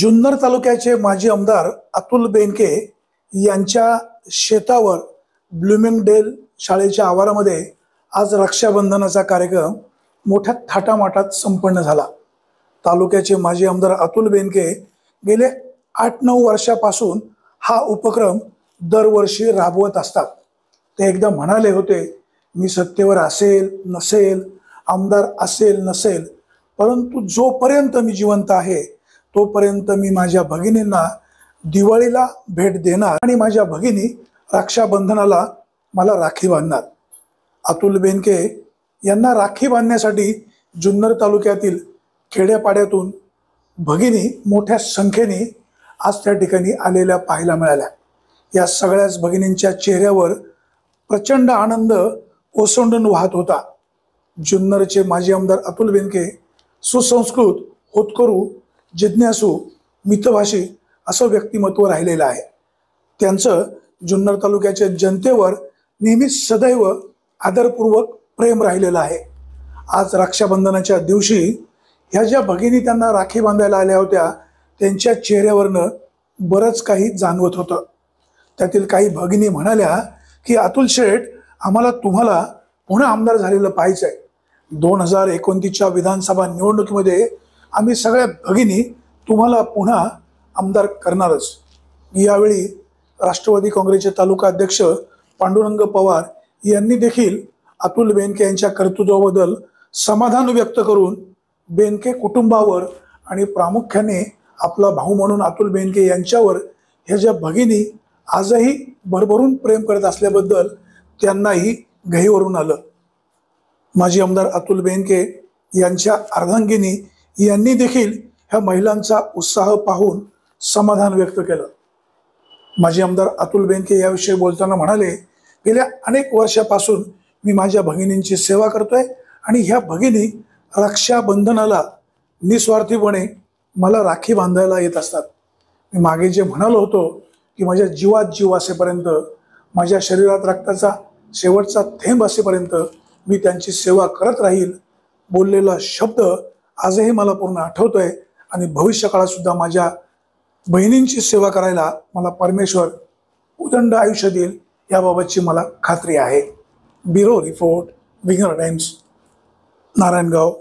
जुन्नर तालुक्याचे माजी आमदार अतुल बेनके यांच्या शेतावर ब्लूमिंगडेल शाळेच्या आवारामध्ये आज रक्षाबंधनाचा कार्यक्रम मोठ्या थाटामाटात संपन्न झाला। तालुक्याचे माजी आमदार अतुल बेनके गेले 8-9 वर्षापासून हा उपक्रम दरवर्षी राबवत असतात। ते एकदा म्हणाले होते, मी सत्तेवर असेल नसेल, आमदार असेल नसेल, परंतु जोपर्यंत मी जिवंत आहे तोपर्यंत मी माझ्या भगिनींना दिवाळीला भेट देणार आणि माझ्या भगिनी रक्षाबंधनाला मला राखी बांधणार। अतुल बेनके यांना राखी बांधण्यासाठी जुन्नर तालुक्यातील खेड्यापाड्यातून भगिनी मोठ्या संख्येने आज त्या ठिकाणी आलेल्या पाहायला मिळाल्या। या सगळ्याच भगिनींच्या चेहऱ्यावर प्रचंड आनंद ओसंडून वाहत होता। जुन्नरचे माजी आमदार अतुल बेनके सुसंस्कृत, होतकरू, जिज्ञासू, मितभाषी असं व्यक्तिमत्व राहिलेलं आहे। त्यांचं जुन्नर तालुक्याच्या जनतेवर नेहमीच सदैव आदरपूर्वक प्रेम राहिलेलं आहे। आज रक्षाबंधनाच्या दिवशी ह्या ज्या भगिनी त्यांना राखी बांधायला आल्या होत्या त्यांच्या चेहऱ्यावरनं बरंच काही जाणवत होतं। त्यातील काही भगिनी म्हणाल्या की अतुल शेठ, आम्हाला तुम्हाला पुन्हा आमदार झालेलं पाहायचंय। 2029च्या विधानसभा निवडणुकीमध्ये आम्ही सगळ्या भगिनी तुम्हाला पुन्हा आमदार करणारच। यावेळी राष्ट्रवादी काँग्रेसचे तालुका अध्यक्ष पांडुरंग पवार यांनी देखील अतुल बेनके यांच्या कर्तृत्वाबद्दल समाधान व्यक्त करून बेनके कुटुंबावर आणि प्रामुख्याने आपला भाऊ म्हणून अतुल बेनके यांच्यावर ह्या ज्या भगिनी आजही भरभरून प्रेम करत असल्याबद्दल त्यांनाही गहिवरून आलं। माजी आमदार अतुल बेनके यांच्या अर्धांगिनी यांनी देखील ह्या महिलांचा उत्साह पाहून समाधान व्यक्त केलं। माजी आमदार अतुल बेनके याविषयी बोलताना म्हणाले, गेल्या अनेक वर्षापासून मी माझ्या भगिनींची सेवा करतोय आणि ह्या भगिनी रक्षाबंधनाला निस्वार्थीपणे मला राखी बांधायला येत असतात। मी मागे जे म्हणालो होतो की माझ्या जीवात जीव असेपर्यंत, माझ्या शरीरात रक्ताचा शेवटचा थेंब असेपर्यंत मी त्यांची सेवा करत राहील, बोललेला शब्द आजही मला पूर्ण आठवतोय आणि भविष्य काळात सुद्धा माझ्या बहिणींची सेवा करायला मला परमेश्वर उदंड आयुष्य देईल याबाबतची मला खात्री आहे। Bureau report, winger times, Narayangaon.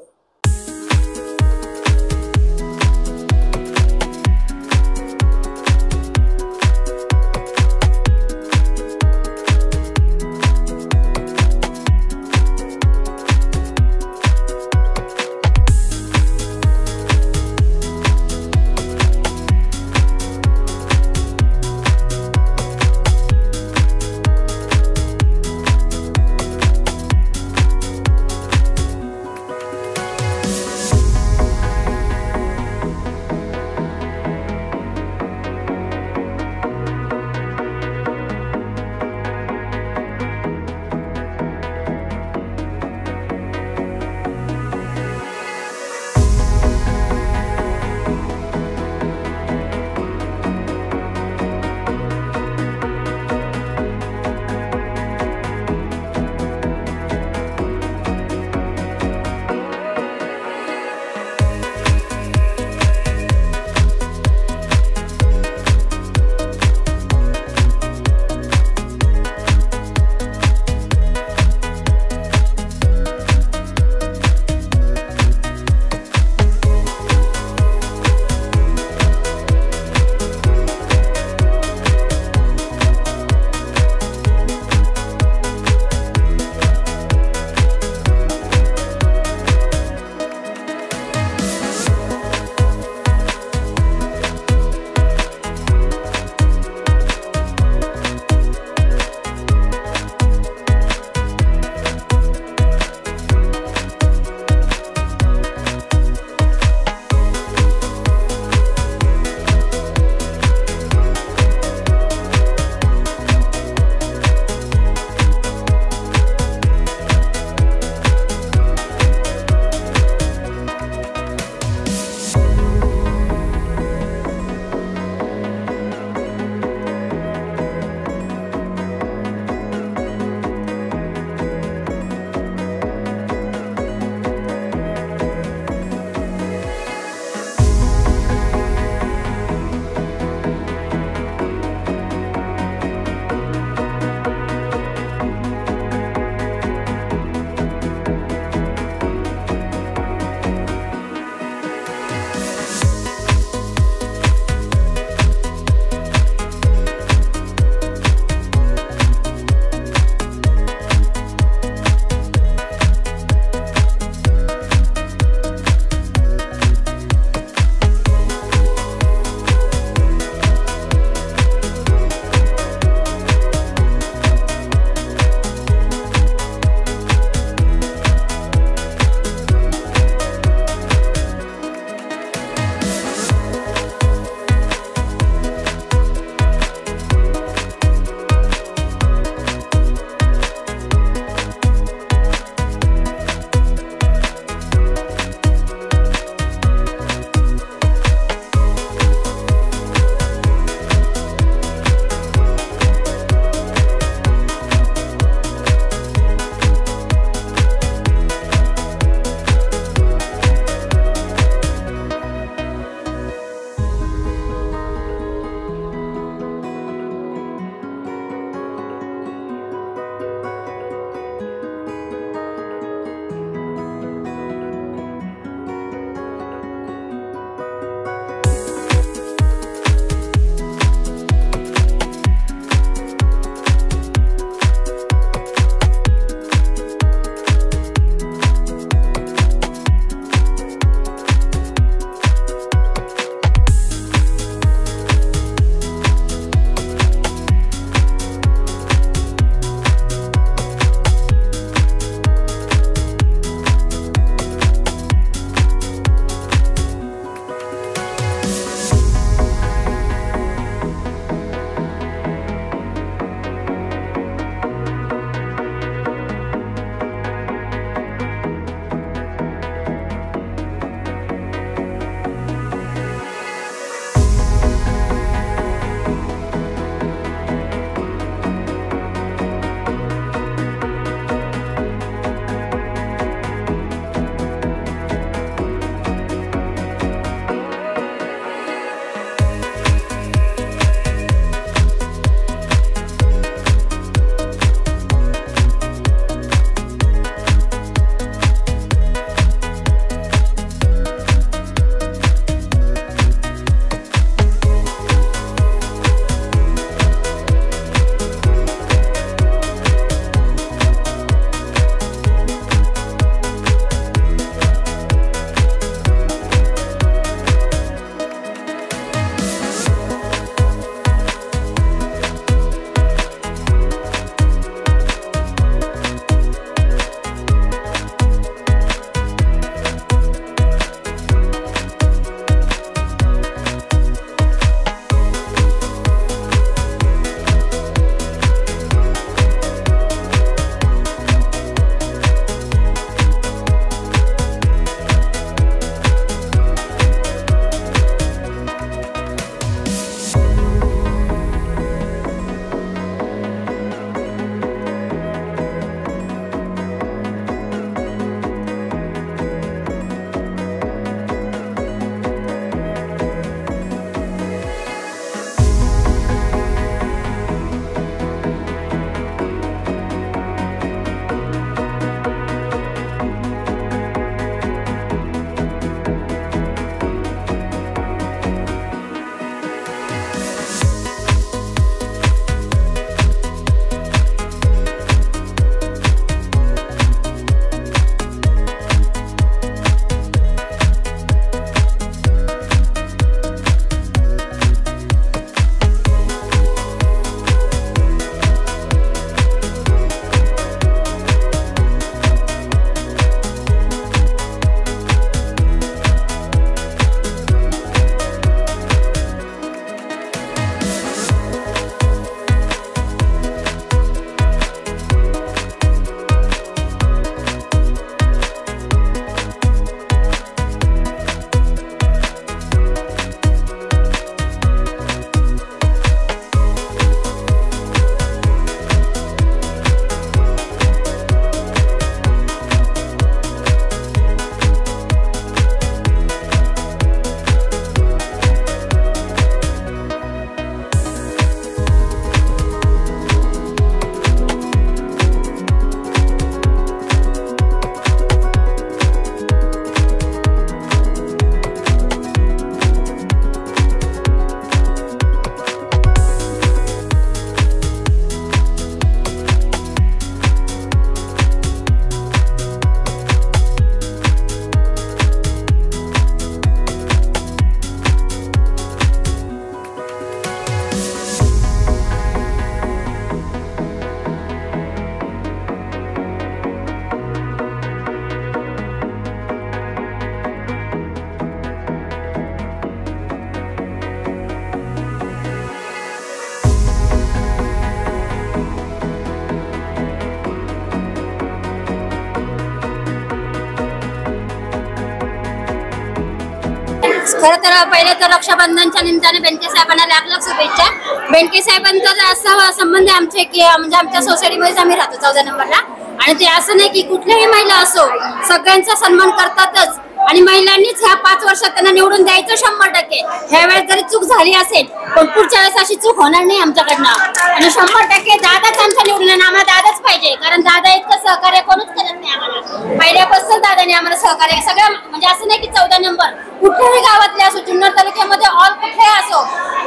खरं तर पहिले तर रक्षाबंधनच्या निमित्ताने बेनके साहेबांना लाख शुभेच्छा। बेनके साहेबांचा असा संबंध आमचे की म्हणजे आमच्या सोसायटीमध्येच आम्ही राहतो 14 नंबरला, आणि ते असं नाही की कुठल्याही महिला असो सगळ्यांचा सन्मान करतातच, आणि महिलांनीच ह्या 5 वर्षात त्यांना निवडून द्यायचं 100%। ह्या वेळेस जरी चूक झाली असेल पण पुढच्या वेळेस अशी चूक होणार नाही आमच्याकडनं, आणि 100% दादाच आमच्या निवडून येणार, आम्हाला दादाच पाहिजे, कारण दादा इतकं सहकार्य कोणच करत नाही आम्हाला। पहिल्यापासून दादाने आम्हाला सहकार्य सगळं, म्हणजे असं नाही की 14 नंबर कुठल्याही गावातले असो, जुन्नर तालुक्यामध्ये ऑल कुठलेही असो,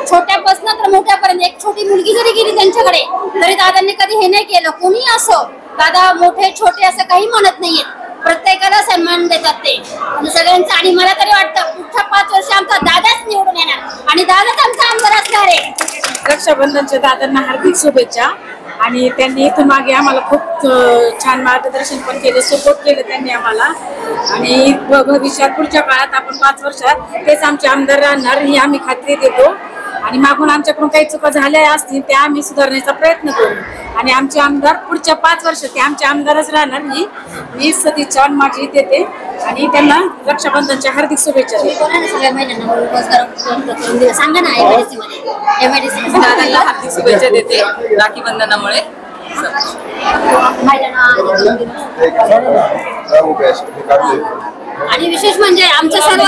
छोट्यापासून तर मोठ्यापर्यंत एक छोटी मुलगी जरी गेली त्यांच्याकडे तरी दादांनी कधी हे नाही केलं। कोणी असो, दादा मोठे छोटे असं काही म्हणत नाहीये, प्रत्येकाला सन्मान देतात ते आणि सगळ्यांचा। आणि मला तरी वाटतं पुढच्या 5 वर्ष आमचा दादाच निवडून येणार आणि दादाच आमचा आमदार असणार आहे। रक्षाबंधनच्या दादांना हार्दिक शुभेच्छा। आणि त्यांनी इथून मागे आम्हाला खूप छान मार्गदर्शन पण केलं, सपोर्ट केलं त्यांनी आम्हाला, आणि भविष्यात पुढच्या काळात आपण 5 वर्षात तेच आमचे आमदार राहणार ही आम्ही खात्री देतो। आणि मागून आमच्याकडून काही चुका झाल्या असतील त्या आम्ही सुधारण्याचा प्रयत्न करू, आणि आमचे आमदार पुढच्या 5 वर्ष ते आमचे आमदारच राहणार ही मी सदिच्छा माझी देते, आणि त्यांना रक्षाबंधनच्या हार्दिक शुभेच्छा देते। सांगा ना एमआयडीसी दादांना हार्दिक शुभेच्छा देते राखी बंधनामुळे। आणि विशेष म्हणजे आमच्या सर्व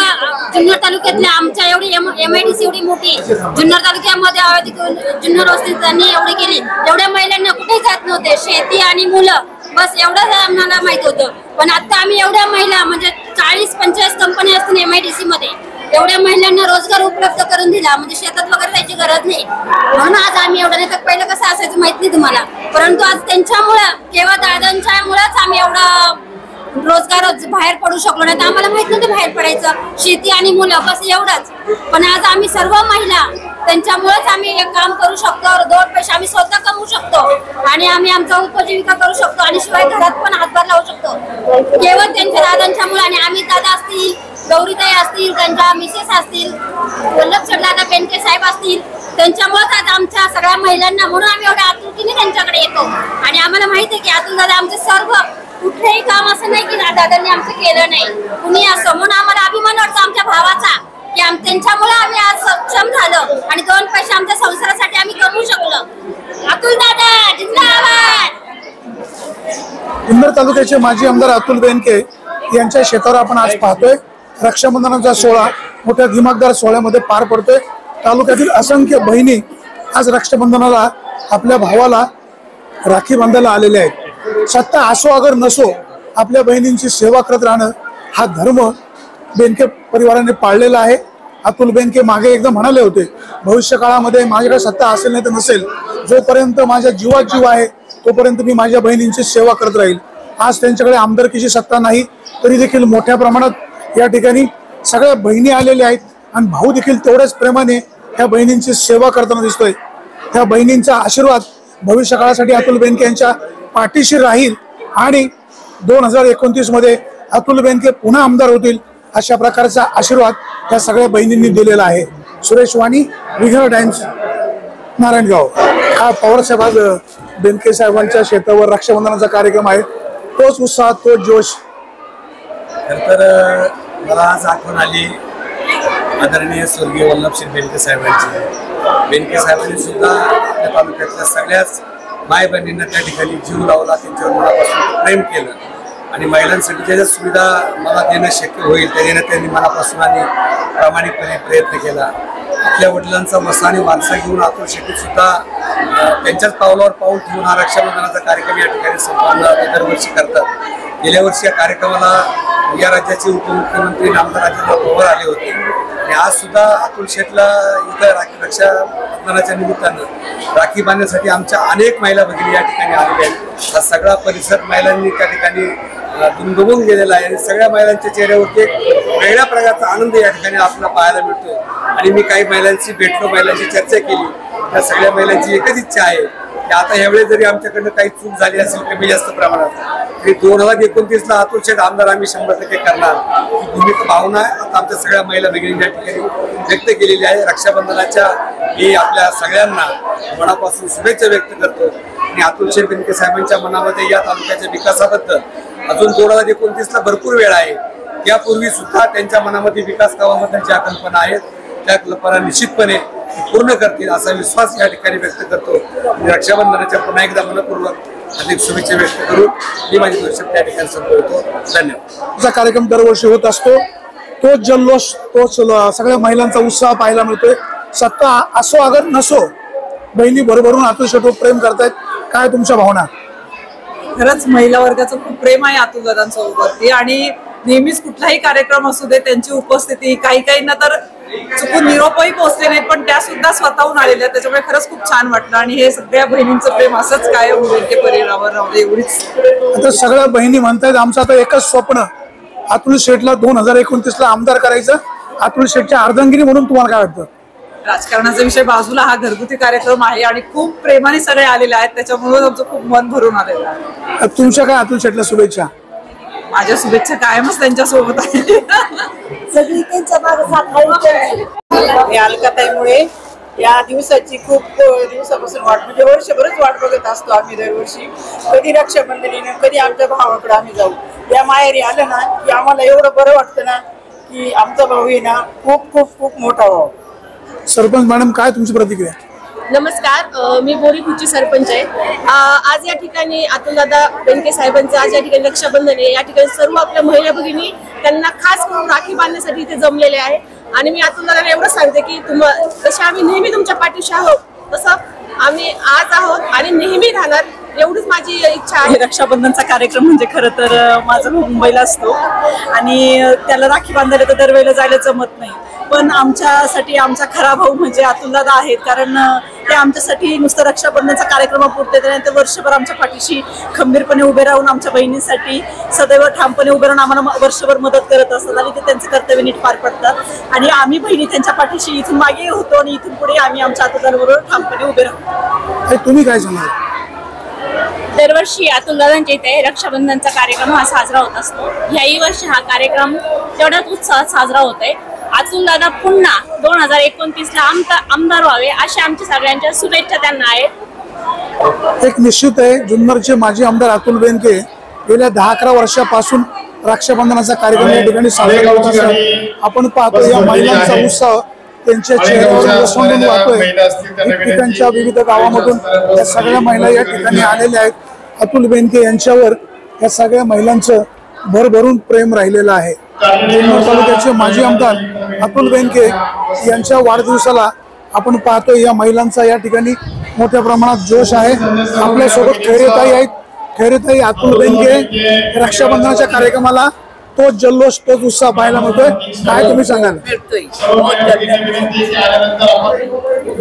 जुन्नर तालुक्यातल्या आमच्या एवढी एमआयडीसी एवढी मोठी जुन्नर तालुक्यामध्ये जुन्नर वस्तीत त्यांनी एवढी केली, एवढ्या महिलांना कुठे जात नव्हते, शेती आणि मुलं बस एवढंच आम्हाला माहित होतं। पण आता आम्ही एवढ्या महिला म्हणजे 40-45 कंपनी असतील एमआयडीसी मध्ये, एवढ्या महिलांना रोजगार उपलब्ध करून दिला, म्हणजे शेतात वगैरे जायची गरज नाही। म्हणून आज आम्ही एवढं, नाही तर पहिलं कसं असायचं माहित नाही तुम्हाला, परंतु आज त्यांच्यामुळे केवळ दादांच्यामुळेच आम्ही एवढा रोजगार बाहेर पडू शकलो, नाही तर आम्हाला माहित नव्हतं बाहेर पडायचं, शेती आणि मुलं बस एवढंच। पण आज आम्ही सर्व महिला त्यांच्यामुळेच आम्ही एक काम करू शकतो, 2 पैसे आम्ही स्वतः कमवू शकतो, आणि आम्ही आमचा उपजीविका करू शकतो, आणि शिवाय घरात पण हातभार लावू शकतो केवळ त्यांच्या दादांच्यामुळे। आणि आम्ही दादा असतील, गौरीताई असतील, त्यांच्या मिसेस असतील, वल्लभ दादा बेनके साहेब असतील, त्यांच्यामुळेच आज आमच्या सगळ्या महिलांना, म्हणून आम्ही एवढ्या आतुरतेने त्यांच्याकडे येतो। आणि आम्हाला माहिती आहे की अतुल दादा आमचे सर्व कुठलेही काम असं नाही की दादांनी आमचं केलं नाही, कुणी असो, म्हणून आम्हाला अभिमान वाटतो आमच्या भावाचा की त्यांच्यामुळे आम्ही आज सक्षम झालो आणि 2 पैसे आमच्या संसारासाठी आम्ही कमवू शकलो। अतुल दादा जिंदाबाद। जुन्नर तालुक्याचे माजी आमदार अतुल बेनके यांच्या शेतावर आपण आज पाहतोय रक्षाबंधनाचा सोहळा मोठ्या दिमागदार सोहळ्यामध्ये पार पडतोय। तालुक्यातील असंख्य बहिणी आज रक्षाबंधनाला आपल्या भावाला राखी बांधायला आलेल्या आहेत। सत्ता असो अगर नसो आपल्या बहिणींची सेवा करत राहणं हा धर्म बेनके परिवाराने पाळलेला आहे। अतुल बेनके मागे एकदा म्हणाले होते, भविष्य काळामध्ये माझ्याकडे सत्ता असेल नाही तर नसेल, जोपर्यंत माझ्या जीवात जीव आहे तोपर्यंत मी माझ्या बहिणींची सेवा करत राहील। आज त्यांच्याकडे आमदारकीची सत्ता नाही तरी देखील मोठ्या प्रमाणात या ठिकाणी सगळ्या बहिणी आलेल्या आहेत आणि भाऊ देखील तेवढ्याच प्रेमाने त्या बहिणींची सेवा करताना दिसतोय। त्या बहिणींचा आशीर्वाद भविष्य काळासाठी अतुल बेनके यांच्या पाठीशी राहील आणि 2029 मध्ये अतुल बेनके पुन्हा आमदार होतील अशा प्रकारचा आशीर्वाद त्या सगळ्या बहिणींनी दिलेला आहे। सुरेश वाणी, विघ्न टाइम्स, नारायणगाव। हा पवारसाहेब आज बेनके साहेबांच्या शेतावर रक्षाबंधनाचा कार्यक्रम आहे, तोच उत्साह तोच जोश। तर मला आज आठवण आली आदरणीय स्वर्गीय वल्लभसिंग बेनके साहेबांची। बेनके साहेबांनी सुद्धा आपल्या तालुक्यातल्या सगळ्याच माय बहिणींना त्या ठिकाणी जीव लावला, त्यांच्यावर मनापासून प्रेम केलं आणि महिलांसाठी ज्या सुविधा मला देणं शक्य होईल त्या देण्यात त्यांनी मनापासून आणि प्रामाणिकपणे प्रयत्न केला। आपल्या वडिलांचा वसा आणि वारसा घेऊन अतुल शेट्टी सुद्धा त्यांच्याच पावलावर पाऊल ठेवून हा रक्षाबंधनाचा कार्यक्रम या ठिकाणी संपन्न ते दरवर्षी करतात। गेल्या वर्षी या कार्यक्रमाला या राज्याचे उपमुख्यमंत्री नामदार अजितदादा पवार आले होते आणि आज सुद्धा अतुल शेठला इथं रक्षाबंधनाच्या निमित्तानं राखी बांधण्यासाठी आमच्या अनेक महिला भगिनी या ठिकाणी आलेल्या आहेत। हा सगळा परिसर महिलांनी त्या ठिकाणी दुमदुमून गेलेला आहे आणि सगळ्या महिलांच्या चेहऱ्यावरती एक वेगळ्या प्रकारचा आनंद या ठिकाणी आपल्याला पाहायला मिळतो। आणि मी काही महिलांशी भेटलो, महिलांची चर्चा केली, त्या सगळ्या महिलांची एकच इच्छा आहे की आता ह्यावेळेस जरी आमच्याकडनं काही चूक झाली असेल कमी जास्त प्रमाणात तरी 2029ला अतुल शेठ आमदार आम्ही 100% करणार ही भूमिका भावना आता आमच्या सगळ्या महिला भगिनी या ठिकाणी व्यक्त केलेली आहे। रक्षाबंधनाच्या मी आपल्या सगळ्यांना मनापासून शुभेच्छा व्यक्त करतो आणि अतुल शेठ बेनके साहेबांच्या मनामध्ये या तालुक्याच्या विकासाबद्दल अजून 2029ला भरपूर वेळ आहे, यापूर्वी सुद्धा त्यांच्या मनामध्ये विकास कामाबद्दल ज्या कल्पना आहेत त्या कल्पना निश्चितपणे पूर्ण करतील असा विश्वास या ठिकाणी व्यक्त करतो. रक्षाबंधनाच्या पुन्हा एकदा मनपूर्वक अधिक शुभेच्छा व्यक्त करून ही माझी दर्शक त्या ठिकाणी संपवतो. धन्यवाद. कार्यक्रम दरवर्षी होत असतो. तो जल्लोष, तो सगळ्या महिलांचा उत्साह पाहायला मिळतोय. सत्ता असो अगर नसो, बहिणी भरभरून अतुल शेटवर प्रेम करतायत. काय तुमच्या भावना? खरंच महिला वर्गाचं खूप प्रेम आहे अतुल दादांसोबतती आणि नेहमीच कुठलाही कार्यक्रम असू दे त्यांची उपस्थिती, काहींना तर चुकून निरोपही पोहोचले नाहीत पण त्या सुद्धा स्वतःहून आलेल्या, त्याच्यामुळे खरंच खूप छान वाटलं. आणि हे सगळ्या बहिणींचं प्रेम असंच कायम बेनके परिवारावर राहू दे एवढीच. आता सगळ्या बहिणी म्हणतायत आमचं आता एकच स्वप्न, अतुल शेटला 2029ला आमदार करायचं. अतुल शेटच्या अर्धांगिनी म्हणून तुम्हाला काय वाटतं? राजकारणाचा विषय बाजूला, हा घरगुती कार्यक्रम आहे आणि खूप प्रेमाने सगळे आलेले आहेत, त्याच्यामुळे आमचं खूप मन भरून आलेलं आहे. तुमच्या काय अतुल शेटला शुभेच्छा? माझ्या शुभेच्छा कायमच त्यांच्या सोबत आहे. सगळी त्यांच्या मागे साथ. या अलकाताईमुळे या दिवसाची खूप दिवसापासून वाट, म्हणजे वर्षभरच वाट बघत असतो आम्ही दरवर्षी. कधी रक्षाबंधन येणं, कधी आमच्या भावाकडे आम्ही जाऊ. या माहेरी आलं ना की आम्हाला एवढं बरं वाटतं ना की आमचा भाऊ आहे ना खूप खूप खूप मोठा भाऊ. सरपंच मॅडम, काय तुमची प्रतिक्रिया? नमस्कार, मी बोरीखुची सरपंच आहे. आज या ठिकाणी अतुलदादा बेनके साहेबांचं आज या ठिकाणी रक्षाबंधन आहे. या ठिकाणी सर्व आपल्या महिला भगिनी त्यांना खास करून राखी बांधण्यासाठी इथे जमलेले आहे. आणि मी अतुलदादांना एवढं सांगते की जसे आम्ही नेहमी तुमच्या पाठीशी आहोत तसं आम्ही आज आहोत आणि नेहमी राहणार, एवढीच माझी इच्छा आहे. रक्षाबंधनचा कार्यक्रम म्हणजे खरं तर माझा मुंबईला असतो आणि त्याला राखी बांधायला तर दरवेळेला जायला जमत नाही, पण आमच्यासाठी आमचा खरा भाऊ म्हणजे अतुलदादा आहेत. कारण ते आमच्यासाठी नुसतं रक्षाबंधनचा कार्यक्रमापुरते ते वर्षभर आमच्या पाठीशी खंबीरपणे उभे राहून आमच्या बहिणींसाठी सदैव ठामपणे उभे राहून आम्हाला वर्षभर मदत करत असतात आणि ते त्यांचं कर्तव्य नीट पार पडतात. आणि आम्ही बहिणी त्यांच्या पाठीशी इथून मागे होतो आणि इथून पुढे आम्ही आमच्या अतुलदादाबरोबर ठामपणे उभे राहतो. तुम्ही काय सांगाल? दरवर्षी अतुलदादांच्या इथे रक्षाबंधनचा कार्यक्रम हा साजरा होत असतो. याही वर्षी हा कार्यक्रम तेवढ्याच उत्साहात साजरा होत आहे. अतुलदादा पुन्हा 2029ला आमदार व्हावे अशा आमच्या सगळ्यांच्या शुभेच्छा त्यांना आहेत. एक निश्चित आहे, जुन्नरचे माजी आमदार अतुल बेनके गेल्या 10-11 वर्षापासून रक्षाबंधनाचा कार्यक्रम या ठिकाणी साजरा करत असतात. आपण पाहतो या महिलांचा उत्साह त्यांच्या चेहऱ्यावर ओसंडून वाहतोय. ठिकठिकाणच्या विविध गावामधून या सगळ्या महिला या ठिकाणी आलेल्या आहेत. अतुल बेनके यांच्यावर या सगळ्या महिलांचं भरभरून प्रेम राहिलेलं आहे. जुन्नर तालुक्याचे माजी आमदार अतुल बेनके यांच्या वाढदिवसाला आपण पाहतोय या महिलांचा या ठिकाणी मोठ्या प्रमाणात जोश आहे. आपल्यासोबत खैरेताई आहेत. खैरेताई, अतुल बेनके रक्षाबंधनाच्या कार्यक्रमाला तोच जल्लोष, तोच उत्साह पाहायला मिळतोय. काय तुम्ही सांगाल?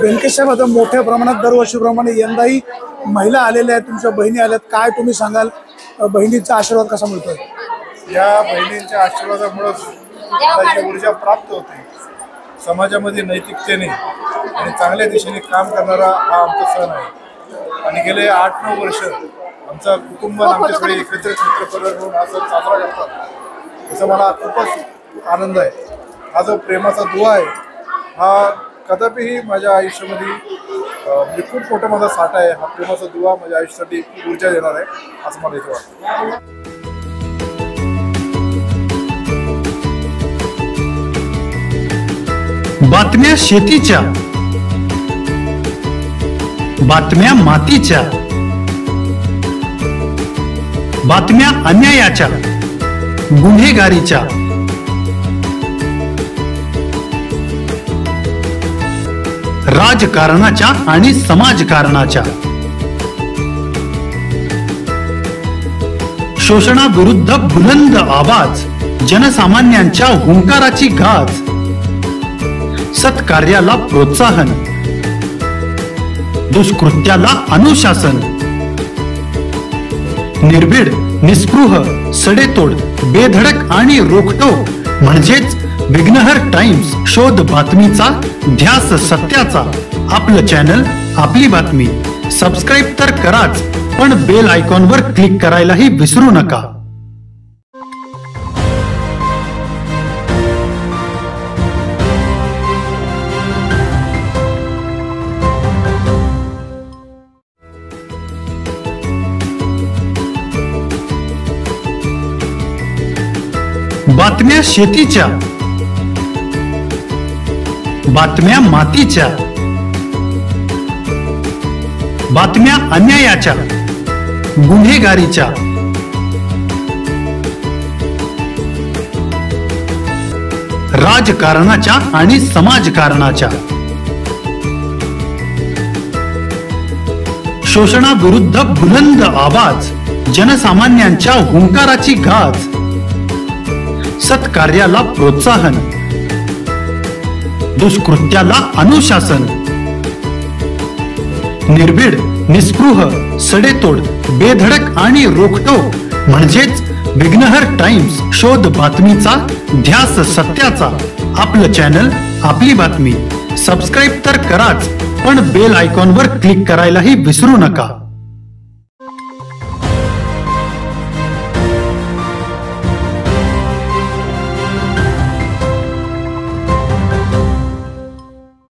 बेनके साहेब, आता मोठ्या प्रमाणात दरवर्षीप्रमाणे यंदाही महिला आलेल्या आहेत, तुमच्या बहिणी आल्यात, काय तुम्ही सांगाल? बहिणीचा आशीर्वाद कसा मिळतोय? या बहिणींच्या आशीर्वादामुळे ऊर्जा प्राप्त होते. समाजामध्ये नैतिकतेने आणि चांगल्या दिशेने काम करणारा हा आमचा सण आहे. आणि गेले 8-9 वर्ष आमचा कुटुंब आमच्या सगळे एकत्रित मित्रपरिवार म्हणून हा सण साजरा करतात. याचा मला खूपच आनंद आहे. हा जो प्रेमाचा दुवा आहे हा कदापिही माझ्या आयुष्यामध्ये म्हणजे खूप मोठा माझा साठा आहे. हा प्रेमाचा दुवा माझ्या आयुष्यासाठी खूप ऊर्जा देणार आहे असं मला इथे वाटतं. बातम्या शेतीच्या, बातम्या मातीच्या, बातम्या अन्यायाच्या, गुन्हेगारीच्या, राजकारणाच्या आणि समाजकारणाच्या, शोषणाविरुद्ध बुलंद आवाज, जनसामान्यांच्या हुंकाराची गाज, सत्कार्याला प्रोत्साहन, दुष्कृत्याला अनुशासन, निर्भीड, निस्पृह, सडेतोड, बेधडक आणि रोखटोक म्हणजेच विघ्नहर टाइम्स. शोध बातमीचा, ध्यास सत्याचा. आपलं चॅनल, आपली बातमी. सबस्क्राईब तर कराच, पण बेल आयकॉनवर क्लिक करायलाही विसरू नका. बातम्या शेतीच्या, बातम्या मातीच्या, बातम्या अन्यायाच्या, गुन्हेगारीच्या, राजकारणाच्या आणि समाजकारणाच्या, शोषणाविरुद्ध बुलंद आवाज, जनसामान्यांच्या हुंकाराची गाज, सत्कार्याला प्रोत्साहन, दुष्कृत्याला अनुशासन, निर्भीड, निस्पृह, सडेतोड, बेधडक आणि रोखटोक म्हणजेच विघ्नहर टाइम्स. शोध बातमीचा, ध्यास सत्याचा. आपलं चॅनल, आपली बातमी. सबस्क्राईब तर कराच, पण बेल आयकॉनवर क्लिक करायलाही विसरू नका.